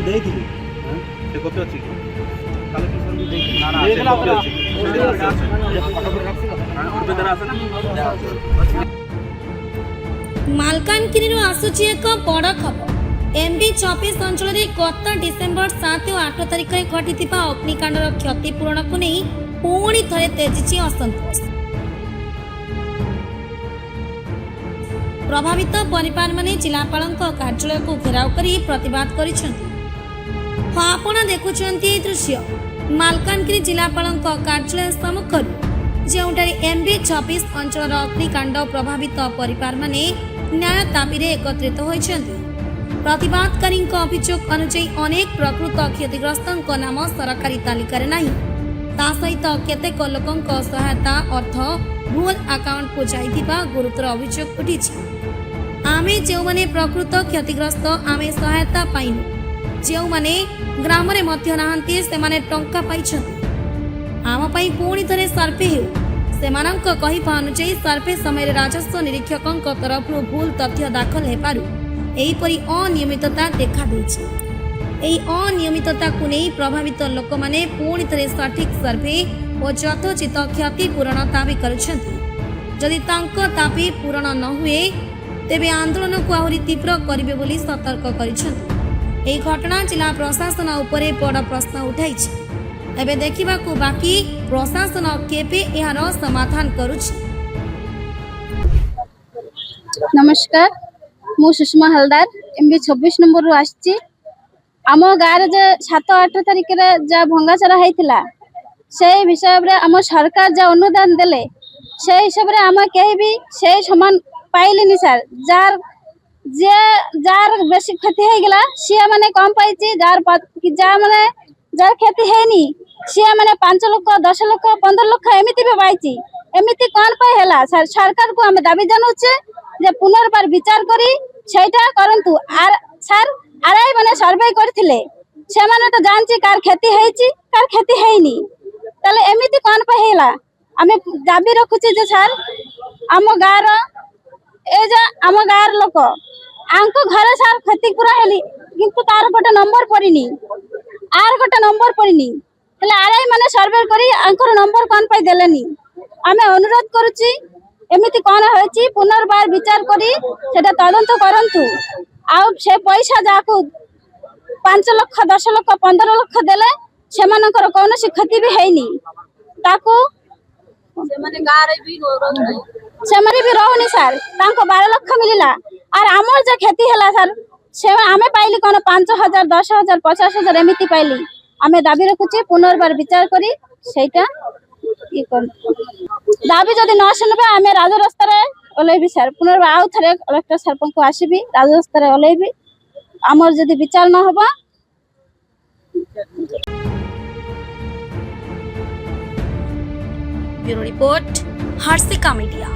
ଦେଇଥିଲି ସେ କପି ଅଛି କି? କାଲେକ୍ଟର ବି ଦେଇଥିଲି ନା ନା ସେ କପି ଅଛି ଉର୍ବେଦରେ ଆସେ ନା ମାଲକାନଗିରିରୁ ଆସୁଛି ଏକ ବଡ଼ ଖବର। MB-26 ଅଞ୍ଚଳରେ ଗତ ଡିସେମ୍ବର 7 ଓ 8 ତାରିଖରେ ଘଟିଥିବା ଅଗ୍ନିକାଣ୍ଡର କ୍ଷତିପୂରଣକୁ ନେଇ ପୁଣି ଥରେ ତେଜିଛି ଅସନ୍ତୋଷ। ପ୍ରଭାବିତ ପରିବାରମାନେ ଜିଲ୍ଲାପାଳଙ୍କ କାର୍ଯ୍ୟାଳୟକୁ ଘେରାଉ କରି ପ୍ରତିବାଦ କରିଛନ୍ତି। ହଁ, ଆପଣ ଦେଖୁଛନ୍ତି ଏହି ଦୃଶ୍ୟ ମାଲକାନଗିରି ଜିଲ୍ଲାପାଳଙ୍କ କାର୍ଯ୍ୟାଳୟ ସମ୍ମୁଖରୁ, ଯେଉଁଠାରେ MB-26 ଅଞ୍ଚଳର ଅଗ୍ନିକାଣ୍ଡ ପ୍ରଭାବିତ ପରିବାରମାନେ ନ୍ୟାୟ ଦାବିରେ ଏକତ୍ରିତ ହୋଇଛନ୍ତି। ପ୍ରତିବାଦକାରୀଙ୍କ ଅଭିଯୋଗ ଅନୁଯାୟୀ ଅନେକ ପ୍ରକୃତ କ୍ଷତିଗ୍ରସ୍ତଙ୍କ ନାମ ସରକାରୀ ତାଲିକାରେ ନାହିଁ। ତା ସହିତ କେତେକ ଲୋକଙ୍କ ସହାୟତା ଅର୍ଥ ଭୁଲ ଆକାଉଣ୍ଟକୁ ଯାଇଥିବା ଗୁରୁତର ଅଭିଯୋଗ ଉଠିଛି। ଆମେ ଯେଉଁମାନେ ପ୍ରକୃତ କ୍ଷତିଗ୍ରସ୍ତ ଆମେ ସହାୟତା ପାଇନୁ, ଯେଉଁମାନେ ଗ୍ରାମରେ ମଧ୍ୟ ନାହାନ୍ତି ସେମାନେ ଟଙ୍କା ପାଇଛନ୍ତି। ଆମ ପାଇଁ ପୁଣି ଥରେ ସର୍ଭେ ହେଉ। ସେମାନଙ୍କ କହିବା ଅନୁଯାୟୀ ସର୍ଭେ ସମୟରେ ରାଜସ୍ୱ ନିରୀକ୍ଷକଙ୍କ ତରଫରୁ ଭୁଲ ତଥ୍ୟ ଦାଖଲ ହେବାରୁ ଏହିପରି ଅନିୟମିତତା ଦେଖାଦେଇଛି। ଏହି ଅନିୟମିତତାକୁ ନେଇ ପ୍ରଭାବିତ ଲୋକମାନେ ପୁଣି ଥରେ ସଠିକ୍ ସର୍ଭେ ଓ ଯଥୋଚିତ କ୍ଷତିପୂରଣ ଦାବି କରୁଛନ୍ତି। ଯଦି ତାଙ୍କ ଦାବି ପୂରଣ ନ ହୁଏ ତେବେ ଆନ୍ଦୋଳନକୁ ଆହୁରି ତୀବ୍ର କରିବେ ବୋଲି ସତର୍କ କରିଛନ୍ତି। ଏହି ଘଟଣା ଜିଲ୍ଲା ପ୍ରଶାସନ ଉପରେ ବଡ଼ ପ୍ରଶ୍ନ ଉଠାଇଛି। ଏବେ ଦେଖିବାକୁ ବାକି ପ୍ରଶାସନ କେବେ ଏହାର ସମାଧାନ କରୁଛି। नमस्कार, मु सुषमा हलदार MB-26 नंबर रु आछि। आम गाँव जे 7-8 तारिख रे जा भंगाचरा होइतिला से विषय रे आम सरकार जा अनुदान देले से हिसाब रे आम केही भी से समान पाइलिनी सर। जार जे जार बेसी क्षति हो गला सिया माने कम पाइछि, जार जा माने जार क्षति हेनी सिया माने 5 लाख 10 लाख 15 लाख एमिति भी पाइछि। एमिति कोन पाइ हैला सर? सरकार को हम दाबी जानुछे जे पुनर्बार विचार करी सेटा करंतु। आर सर आरआई माने सर्वे करथिले से माने तो जानछि कार क्षति हेछि कार क्षति हेनी, तले एमिति कोन पाइ हैला? आमे दाबी रखुछि जे सर आम गाँव ए जे आम गाँव लोक आंको घरे सर क्षति पूरा हेली किंतु तार गोटे नंबर पड़िनी, आर गोटे नंबर पड़िनी, तले आरआई माने सर्वे करी आंकर नंबर कोन पाइ देलेनी। आमे अनुरोध करूछि एमिति कोन होछि पुनर्बार विचार करी सेटा तदंत करंतु। आ से पैसा जाकू 5 लाख 10 लाख 15 लाख देले सेमानकर कोनोसी क्षति भी हेनी, ताकू सेमाने गारे भी रहउनी सर। तांको 12 लाख मिलिला आर हमर जे क्षति हला सर से आमे पाइली कोन 5000 10000 50000 एमिति पाइली। आमे दाबी रखुछि पुनर्बार विचार करी सेटा ई कोन दाबी जदि न सुनबे आमे राज रास्ता रे ओलेबी सर। पुनर्बार आउ थरे कलेक्टर सर को आसीबी राज रास्ता रे ओलेबी हमर जदि विचार न होबा। Bureau report Harshika media.